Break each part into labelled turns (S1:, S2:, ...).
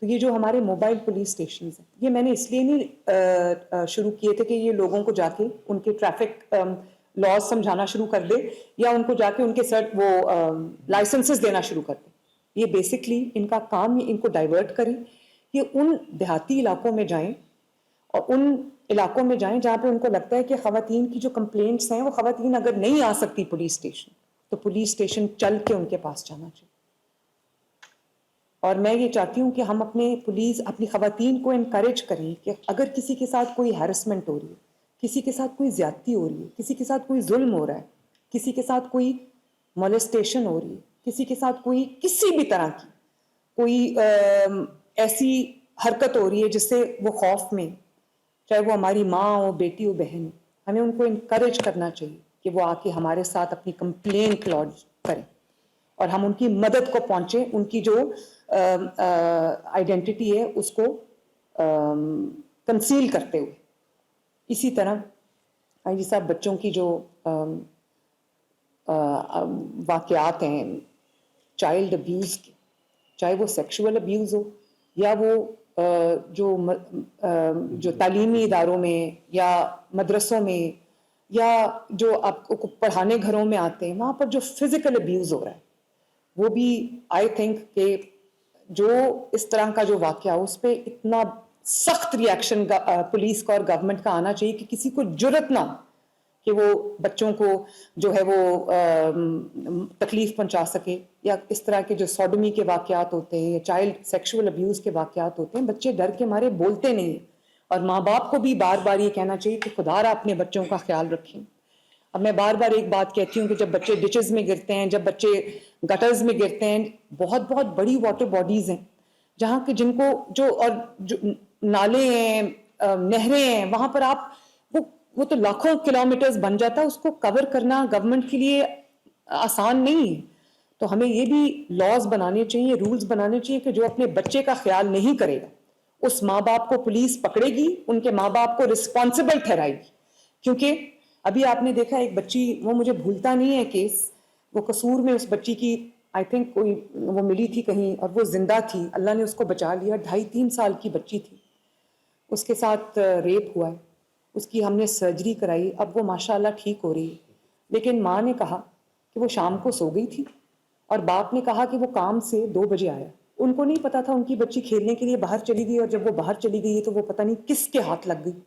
S1: تو یہ جو ہمارے موبائل پولیس اسٹیشنز ہیں، یہ میں نے اس لیے نہیں شروع کیے تھے کہ یہ لوگوں کو جا کے ان کے ٹریفک لاز سمجھانا شروع کر دے یا ان کو جا کے ان کے وہ لائسنسز دینا شروع کر دے. یہ بیسکلی ان کا کام ان کو ڈائیورٹ کریں، یہ ان دیہاتی علاقوں میں جائیں اور ان علاقوں میں جائیں جہاں پہ ان کو لگتا ہے کہ خواتین کی جو کمپلینٹس ہیں وہ خواتین اگر نہیں آ سکتی پولیس اسٹیشن تو پولیس اسٹیشن چل کے ان کے پاس جانا چاہیے. اور میں یہ چاہتی ہوں کہ ہم اپنی خواتین کو انکریج کریں کہ اگر کسی کے ساتھ کوئی ہیرسمنٹ ہو رہی ہے، کسی کے ساتھ کوئی زیادتی ہو رہی ہے، کسی کے ساتھ کوئی ظلم ہو رہا ہے، کسی کے ساتھ کوئی مولسٹیشن ہو رہی ہے، کسی کے ساتھ کوئی کسی بھی طرح کی کوئی ایسی حرکت ہو رہی ہے جس سے وہ خوف میں، چاہے وہ ہماری ماں ہو، بیٹی ہو، بہن ہو، ہمیں ان کو انکریج کرنا چاہیے کہ وہ آ کے ہمارے ساتھ اپنی کمپلینٹ لodge کریں اور ہم ان کی مدد کو پہنچیں، ان کی جو آئیڈینٹی ہے اس کو کنسیل کرتے ہوئے. اسی طرح یہ سب بچوں کی جو واقعات ہیں چائلڈ ابیوز کے، چاہے وہ سیکشول ابیوز ہو یا وہ جو تعلیمی اداروں میں یا مدرسوں میں یا جو آپ کو پڑھانے گھروں میں آتے ہیں، وہاں پر جو فزیکل ابیوز ہو رہا ہے وہ بھی آئی تھنک کہ جو اس طرح کا جو واقعہ اس پہ اتنا سخت ریئیکشن پولیس کا اور گورنمنٹ کا آنا چاہیے کہ کسی کو جرت نہ ہو کہ وہ بچوں کو جو ہے وہ تکلیف پہنچا سکے، یا اس طرح کے جو سوڈمی کے واقعات ہوتے ہیں یا چائلڈ سیکشول ابیوز کے واقعات ہوتے ہیں، بچے ڈر کے مارے بولتے نہیں ہیں. اور ماں باپ کو بھی بار بار یہ کہنا چاہیے کہ خدا را اپنے بچوں کا خیال رکھیں. اب میں بار بار ایک بات کہتی ہوں کہ جب بچے ڈچز میں گرتے ہیں، جب بچے گٹرز میں گرتے ہیں، بہت بہت بڑی واٹر باڈیز ہیں جہاں کہ جن کو جو نالے ہیں، نہریں ہیں، وہاں پر آپ وہ تو لاکھوں کلومیٹرز بن جاتا ہے، اس کو کور کرنا گورنمنٹ کے لیے آسان نہیں ہے. تو ہمیں یہ بھی لاز بنانے چاہیے، رولز بنانے چاہیے کہ جو اپنے بچے کا خیال نہیں کرے گا اس ماں باپ کو پولیس پکڑے گی، ان کے ماں باپ کو رسپانسبل ٹھہرائے گی. کیونکہ ابھی آپ نے دیکھا ایک بچی، وہ مجھے بھولتا نہیں ہے کیس، وہ قصور میں اس بچی کی آئی تھنک کوئی وہ ملی تھی کہیں اور وہ زندہ تھی، اللہ نے اس کو بچا لیا. 2.5-3 سال کی بچی تھی، اس کے ساتھ ریپ ہوا ہے، اس کی ہم نے سرجری کرائی، اب وہ ماشاءاللہ ٹھیک ہو رہی ہے. لیکن ماں نے کہا کہ وہ شام کو سو گئی تھی اور باپ نے کہا کہ وہ کام سے 2 بجے آیا. ان کو نہیں پتا تھا ان کی بچی کھیلنے کے لیے باہر چلی گئی، اور جب وہ باہر چلی گئی تو وہ پتہ نہیں کس کے ہاتھ لگ گئی.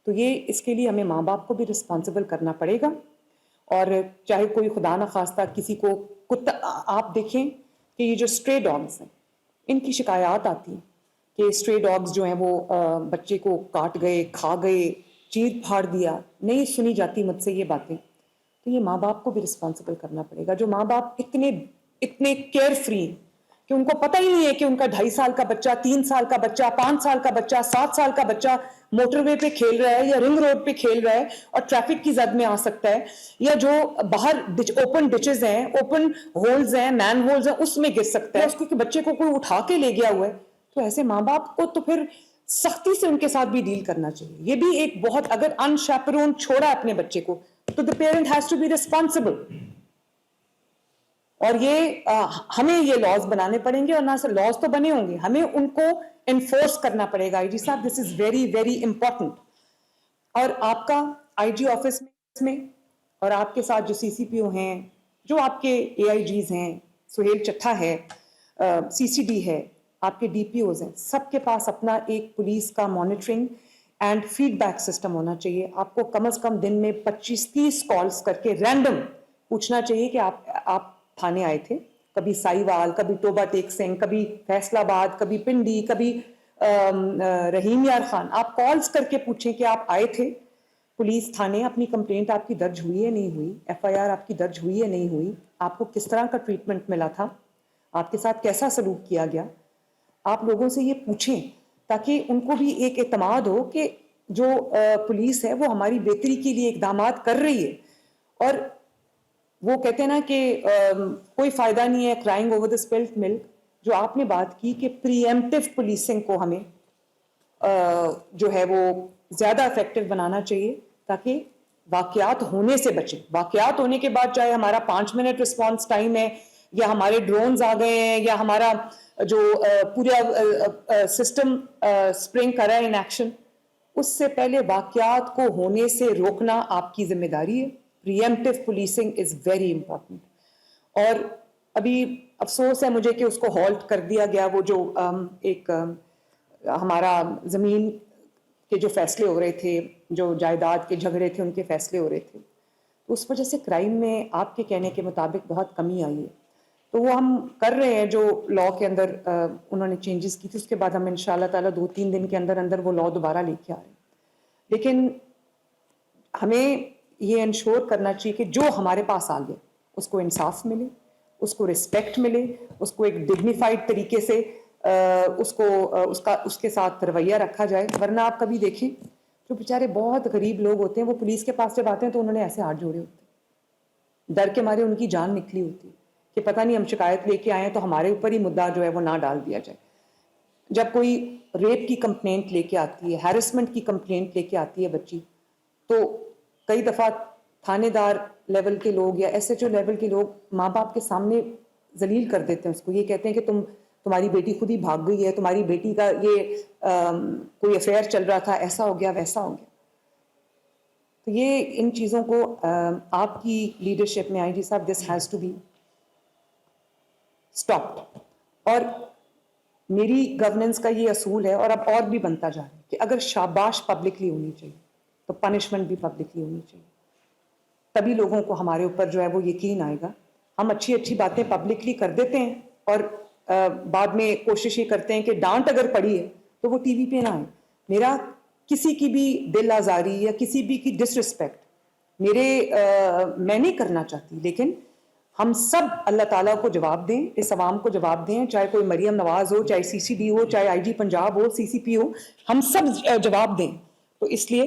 S1: تو یہ اس کے لیے ہمیں ماں باپ کو بھی رسپانسبل کرنا پڑے گا. اور چاہے کوئی خدا نخواستہ کسی کو آپ دیکھیں کہ یہ جو اسٹرے ڈاگز ہیں ان کی شکایات آتی ہیں کہ اسٹرے ڈاگز جو ہیں وہ بچے کو کاٹ گئے، کھا گئے، چیر پھاڑ دیا. نہیں سنی جاتی مجھ سے یہ باتیں. تو یہ ماں باپ کو بھی رسپانسبل کرنا پڑے گا، جو ماں باپ اتنے کیئر فری کہ ان کو پتہ ہی نہیں ہے کہ ان کا 2.5 سال کا بچہ، 3 سال کا بچہ، 5 سال کا بچہ، 7 سال کا بچہ موٹر وے پہ کھیل رہا ہے یا رنگ روڈ پہ کھیل رہا ہے اور ٹریفک کی زد میں آ سکتا ہے، یا جو باہر اوپن ڈچز ہیں، اوپن ہولز ہیں، مین ہولز ہیں، اس میں گر سکتا ہے. اس کو کہ بچے کو کوئی اٹھا کے لے گیا ہوا ہے، تو ایسے ماں باپ کو تو پھر سختی سے ان کے ساتھ بھی ڈیل کرنا چاہیے. یہ بھی ایک بہت، اگر انشیپرون چھوڑا اپنے بچے کو تو the parent has to be responsible. اور یہ ہمیں یہ لاز بنانے پڑیں گے، اور نہ صرف لاز تو بنے ہوں گے، ہمیں ان کو انفورس کرنا پڑے گا. آئی جی صاحب دس از ویری ویری امپورٹنٹ. اور آپ کا آئی جی آفس میں اور آپ کے ساتھ جو سی سی پی او ہیں، جو آپ کے اے آئی جیز ہیں، سہیل چٹھا ہے، سی سی ڈی ہے، آپ کے ڈی پی اوز ہیں، سب کے پاس اپنا ایک پولیس کا monitoring and feedback system ہونا چاہیے. آپ کو کم از کم دن میں 25-30 کالز کر کے رینڈم پوچھنا چاہیے کہ آپ تھانے آئے تھے، کبھی سائیوال، کبھی ٹوبہ ٹیک سنگھ، کبھی فیصل آباد، کبھی پنڈی، کبھی رحیم یار خان. آپ کالز کر کے پوچھیں کہ آپ آئے تھے پولیس تھانے، اپنی کمپلینٹ آپ کی درج ہوئی ہے نہیں ہوئی، ایف آئی آر آپ کی درج ہوئی ہے نہیں ہوئی، آپ کو کس طرح کا ٹریٹمنٹ ملا تھا، آپ کے ساتھ کیسا سلوک کیا گیا. آپ لوگوں سے یہ پوچھیں تاکہ ان کو بھی ایک اعتماد ہو کہ جو پولیس ہے وہ ہماری بہتری کے لیے اقدامات کر رہی ہے. اور وہ کہتے ہیں نا کہ کوئی فائدہ نہیں ہے کرائنگ اوور دا سپلٹ ملک. جو آپ نے بات کی کہ پری ایمپٹیو پولیسنگ کو ہمیں جو ہے وہ زیادہ افیکٹو بنانا چاہیے تاکہ واقعات ہونے سے بچیں. واقعات ہونے کے بعد چاہے ہمارا 5 منٹ رسپانس ٹائم ہے یا ہمارے ڈرونز آ گئے ہیں, یا ہمارا جو پورا سسٹم اسپرنگ کر رہا ہے ان ایکشن, اس سے پہلے واقعات کو ہونے سے روکنا آپ کی ذمہ داری ہے. Pre-emptive policing is very important. اور ابھی افسوس ہے مجھے کہ اس کو ہالٹ کر دیا گیا, وہ جو ایک ہمارا زمین کے جو فیصلے ہو رہے تھے, جو جائیداد کے جھگڑے تھے ان کے فیصلے ہو رہے تھے, تو اس وجہ سے کرائم میں آپ کے کہنے کے مطابق بہت کمی آئی ہے. تو وہ ہم کر رہے ہیں جو لاء کے اندر انہوں نے چینجز کی تھی, اس کے بعد ہم انشاءاللہ تعالیٰ 2-3 دن کے اندر اندر وہ لاء دوبارہ لے کے آ رہے ہیں. لیکن ہمیں یہ انشور کرنا چاہیے کہ جو ہمارے پاس آ گیا اس کو انصاف ملے, اس کو رسپیکٹ ملے, اس کو ایک ڈگنیفائڈ طریقے سے اس کے ساتھ رویہ رکھا جائے. ورنہ آپ کبھی دیکھیں جو بیچارے بہت غریب لوگ ہوتے ہیں وہ پولیس کے پاس جب آتے ہیں تو انہوں نے ایسے ہاتھ جوڑے ہوتے ہیں, ڈر کے مارے ان کی جان نکلی ہوتی ہے کہ پتہ نہیں ہم شکایت لے کے آئے ہیں تو ہمارے اوپر ہی مدعا جو ہے وہ نہ ڈال دیا جائے. جب کوئی ریپ کی کمپلینٹ لے کے آتی ہے, ہیرسمنٹ کی کمپلینٹ لے کے آتی ہے بچی, تو کئی دفعہ تھانے دار لیول کے لوگ یا ایس ایچ او لیول کے لوگ ماں باپ کے سامنے ذلیل کر دیتے ہیں اس کو. یہ کہتے ہیں کہ تمہاری بیٹی خود ہی بھاگ گئی ہے, تمہاری بیٹی کا یہ کوئی افیئر چل رہا تھا, ایسا ہو گیا ویسا ہو گیا. تو یہ ان چیزوں کو آپ کی لیڈرشپ میں آئی جی صاحب this has to be stopped. اور میری گورننس کا یہ اصول ہے, اور اب اور بھی بنتا جا رہا ہے, کہ اگر شاباش پبلکلی ہونی چاہیے تو پنشمنٹ بھی پبلکلی ہونی چاہیے. تبھی لوگوں کو ہمارے اوپر جو ہے وہ یقین آئے گا. ہم اچھی اچھی باتیں پبلکلی کر دیتے ہیں اور بعد میں کوشش یہ کرتے ہیں کہ ڈانٹ اگر پڑی ہے تو وہ ٹی وی پہ نہ آئے. میرا کسی کی بھی دل آزاری یا کسی بھی کی ڈس رسپیکٹ میں نہیں کرنا چاہتی, لیکن ہم سب اللہ تعالیٰ کو جواب دیں, اس عوام کو جواب دیں, چاہے کوئی مریم نواز ہو, چاہے سی سی ڈی ہو, چاہے آئی جی پنجاب ہو, سی سی پی ہو, ہم سب جواب دیں. تو اس لیے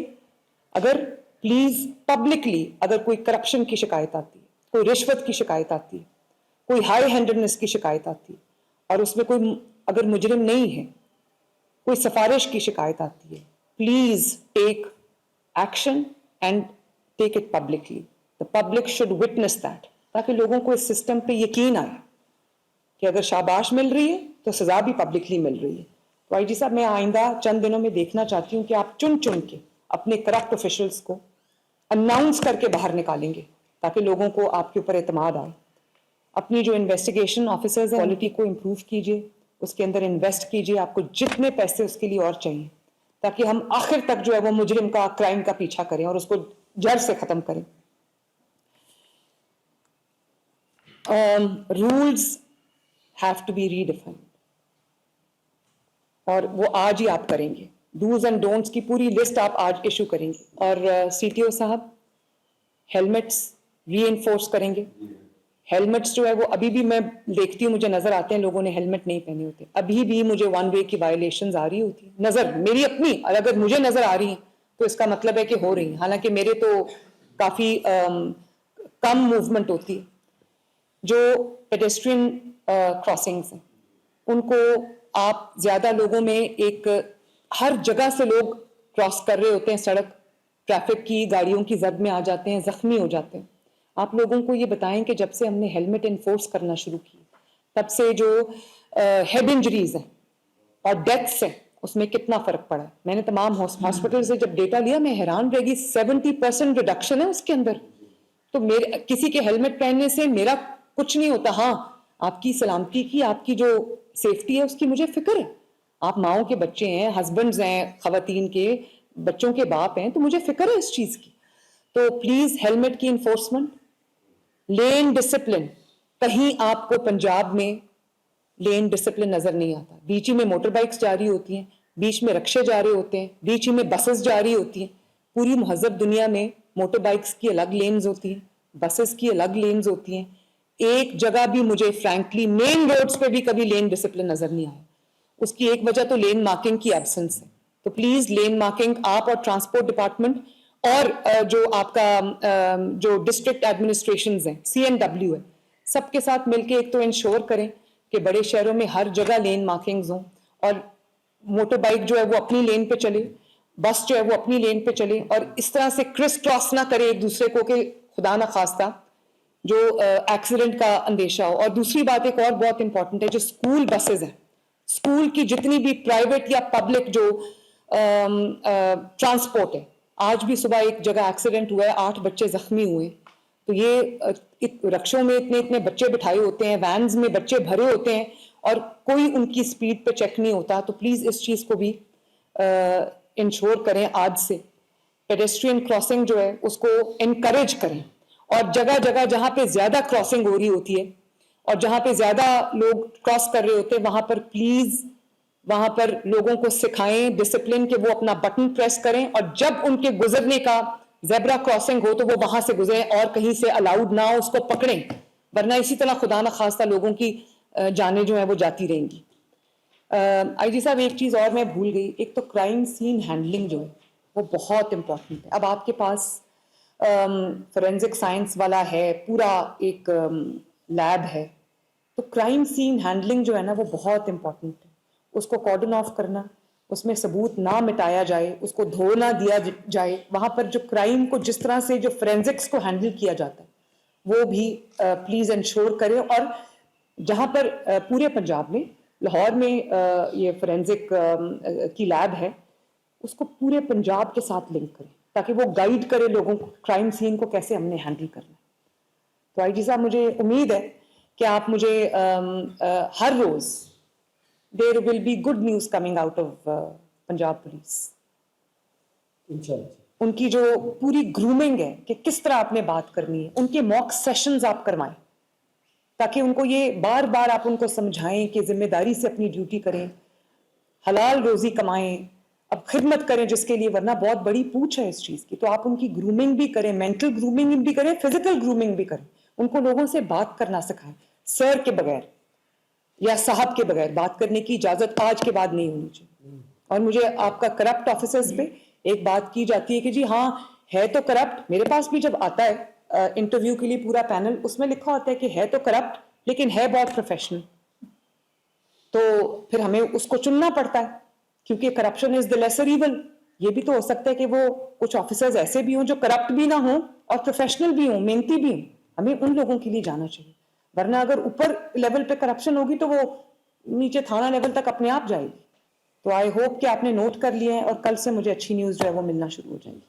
S1: اگر پلیز پبلکلی اگر کوئی کرپشن کی شکایت آتی ہے, کوئی رشوت کی شکایت آتی ہے, کوئی ہائی ہینڈڈنس کی شکایت آتی ہے, اور اس میں کوئی اگر مجرم نہیں ہے, کوئی سفارش کی شکایت آتی ہے, please take action and take it publicly. The public should witness that, تاکہ لوگوں کو اس سسٹم پہ یقین آئے کہ اگر شاباش مل رہی ہے تو سزا بھی پبلکلی مل رہی ہے. تو آئی جی صاحب میں آئندہ چند دنوں میں دیکھنا چاہتی ہوں کہ آپ چن چن کے اپنے کرپٹ آفیشلس کو اناؤنس کر کے باہر نکالیں گے تاکہ لوگوں کو آپ کے اوپر اعتماد آئے. اپنی جو انویسٹیگیشن آفیسرز ہیں کوالٹی کو امپروو کیجیے, اس کے اندر انویسٹ کیجیے. آپ کو جتنے پیسے اس کے لیے اور چاہیے تاکہ ہم آخر تک جو ہے وہ مجرم کا, کرائم کا پیچھا کریں اور اس کو جڑ سے ختم کریں. Rules have to be redefined, اور وہ آج ہی آپ کریں گے. ڈوز اینڈ ڈونٹس کی پوری لسٹ آپ آج ایشو کریں گے. اور سی ٹی او صاحب ہیلمٹس ری انفورس کریں گے. ہیلمٹس جو ہے وہ ابھی بھی میں دیکھتی ہوں, مجھے نظر آتے ہیں لوگوں نے ہیلمٹ نہیں پہنے ہوتے, ابھی بھی مجھے ون وے کی وائلیشنز آ رہی ہوتی ہیں نظر میری اپنی, اور اگر مجھے نظر آ رہی ہیں تو اس کا مطلب ہے کہ ہو رہی ہیں, حالانکہ میرے تو کافی کم موومنٹ ہوتی ہے. جو پیڈسٹرین کراسنگز ہیں ان کو آپ زیادہ لوگوں میں ایک ہر جگہ سے لوگ کراس کر رہے ہوتے ہیں سڑک, ٹریفک کی گاڑیوں کی زد میں آ جاتے ہیں, زخمی ہو جاتے ہیں. آپ لوگوں کو یہ بتائیں کہ جب سے ہم نے ہیلمٹ انفورس کرنا شروع کی تب سے جو ہیڈ انجریز ہیں اور ڈیتھس ہیں اس میں کتنا فرق پڑا ہے. میں نے تمام ہاسپٹل سے جب ڈیٹا لیا میں حیران رہ گئی, 70% ریڈکشن ہے اس کے اندر. تو کسی کے ہیلمٹ پہننے سے میرا کچھ نہیں ہوتا. ہاں آپ کی سلامتی کی, آپ کی جو سیفٹی ہے اس کی مجھے فکر ہے. آپ ماؤں کے بچے ہیں, ہسبینڈز ہیں, خواتین کے بچوں کے باپ ہیں, تو مجھے فکر ہے اس چیز کی. تو پلیز ہیلمٹ کی انفورسمنٹ, لین ڈسپلن. کہیں آپ کو پنجاب میں لین ڈسپلن نظر نہیں آتا. بیچ ہی میں موٹر بائکس جاری ہوتی ہیں, بیچ میں رکشے جا رہے ہوتے ہیں, بیچ ہی میں بسز جاری ہوتی ہیں. پوری مہذب دنیا میں موٹر بائکس کی الگ لینز ہوتی ہیں, بسز کی الگ لینز ہوتی ہیں. ایک جگہ بھی مجھے فرینکلی مین روڈز پہ بھی کبھی لین ڈسپلن نظر نہیں آیا. اس کی ایک وجہ تو لین مارکنگ کی ایبسنس ہے. تو پلیز لین مارکنگ آپ اور ٹرانسپورٹ ڈپارٹمنٹ اور جو آپ کا جو ڈسٹرکٹ ایڈمنسٹریشنز ہیں, سی این ڈبلیو ہے, سب کے ساتھ مل کے ایک تو انشور کریں کہ بڑے شہروں میں ہر جگہ لین مارکنگز ہوں, اور موٹر بائک جو ہے وہ اپنی لین پہ چلے, بس جو ہے وہ اپنی لین پہ چلے, اور اس طرح سے کرس کراس نہ کرے ایک دوسرے کو کہ خدا نہ خواستہ جو ایکسیڈنٹ کا اندیشہ ہو. اور دوسری بات ایک اور بہت امپورٹنٹ ہے, جو اسکول بسز ہیں, اسکول کی جتنی بھی پرائیویٹ یا پبلک جو ٹرانسپورٹ ہے, آج بھی صبح ایک جگہ ایکسیڈنٹ ہوا ہے, 8 بچے زخمی ہوئے. تو یہ رکشوں میں اتنے اتنے بچے بٹھائے ہوتے ہیں, وینز میں بچے بھرے ہوتے ہیں, اور کوئی ان کی سپیڈ پہ چیک نہیں ہوتا. تو پلیز اس چیز کو بھی انشور کریں آج سے. پیڈسٹرین کراسنگ جو ہے اس کو انکریج کریں, اور جگہ جگہ جہاں پہ زیادہ کراسنگ ہو رہی ہوتی ہے اور جہاں پہ زیادہ لوگ کراس کر رہے ہوتے ہیں, وہاں پر پلیز وہاں پر لوگوں کو سکھائیں ڈسپلن کہ وہ اپنا بٹن پریس کریں, اور جب ان کے گزرنے کا زیبرا کراسنگ ہو تو وہ وہاں سے گزریں اور کہیں سے الاؤڈ نہ ہو اس کو پکڑیں, ورنہ اسی طرح خدا نخواستہ لوگوں کی جانیں جو ہیں وہ جاتی رہیں گی. آئی جی صاحب ایک چیز اور میں بھول گئی, ایک تو کرائم سین ہینڈلنگ جو ہے وہ بہت امپورٹنٹ ہے. اب آپ کے پاس فورینزک سائنس والا ہے, پورا ایک لیب ہے, تو کرائم سین ہینڈلنگ جو ہے نا وہ بہت امپورٹنٹ ہے. اس کو کارڈن آف کرنا, اس میں ثبوت نہ مٹایا جائے, اس کو دھو نہ دیا جائے, وہاں پر جو کرائم کو جس طرح سے جو فورینزکس کو ہینڈل کیا جاتا ہے وہ بھی پلیز انشور کریں. اور جہاں پر پورے پنجاب میں, لاہور میں یہ فورینزک کی لیب ہے, اس کو پورے پنجاب کے ساتھ لنک کریں تاکہ وہ گائیڈ کرے لوگوں کو کرائم سین کو کیسے ہم نے ہینڈل کرنا ہے. تو آئی جی صاحب مجھے امید ہے کہ آپ مجھے ہر روز there will be good news coming out of Punjab Police. ان کی جو پوری گرومنگ ہے کہ کس طرح آپ نے بات کرنی ہے, ان کے موک سیشنز آپ کروائیں تاکہ ان کو یہ بار بار آپ ان کو سمجھائیں کہ ذمہ داری سے اپنی ڈیوٹی کریں, حلال روزی کمائیں, اب خدمت کریں جس کے لیے, ورنہ بہت بڑی پوچھ ہے اس چیز کی. تو آپ ان کی گرومنگ بھی کریں, مینٹل گرومنگ بھی کریں, فزیکل گرومنگ بھی کریں, ان کو لوگوں سے بات کرنا سکھائیں, سر کے بغیر یا صاحب کے بغیر بات کرنے کی اجازت آج کے بعد نہیں ہونی چاہیے. اور مجھے آپ کا کرپٹ آفیسرز پہ ایک بات کی جاتی ہے کہ جی ہاں ہے تو کرپٹ, میرے پاس بھی جب آتا ہے انٹرویو کے لیے پورا پینل, اس میں لکھا ہوتا ہے کہ ہے تو کرپٹ لیکن ہے بہت پروفیشنل. تو پھر ہمیں اس کو چننا پڑتا ہے کیونکہ کرپشن از دی لیسر ایول. یہ بھی تو ہو سکتا ہے کہ وہ کچھ آفیسرز ایسے بھی ہوں جو کرپٹ بھی نہ ہوں اور پروفیشنل بھی ہوں, محنتی بھی ہوں, ہمیں ان لوگوں کے لیے جانا چاہیے. ورنہ اگر اوپر لیول پہ کرپشن ہوگی تو وہ نیچے تھانہ لیول تک اپنے آپ جائے گی. تو آئی ہوپ کہ آپ نے نوٹ کر لیے ہیں اور کل سے مجھے اچھی نیوز جو ہے وہ ملنا شروع ہو جائیں گی.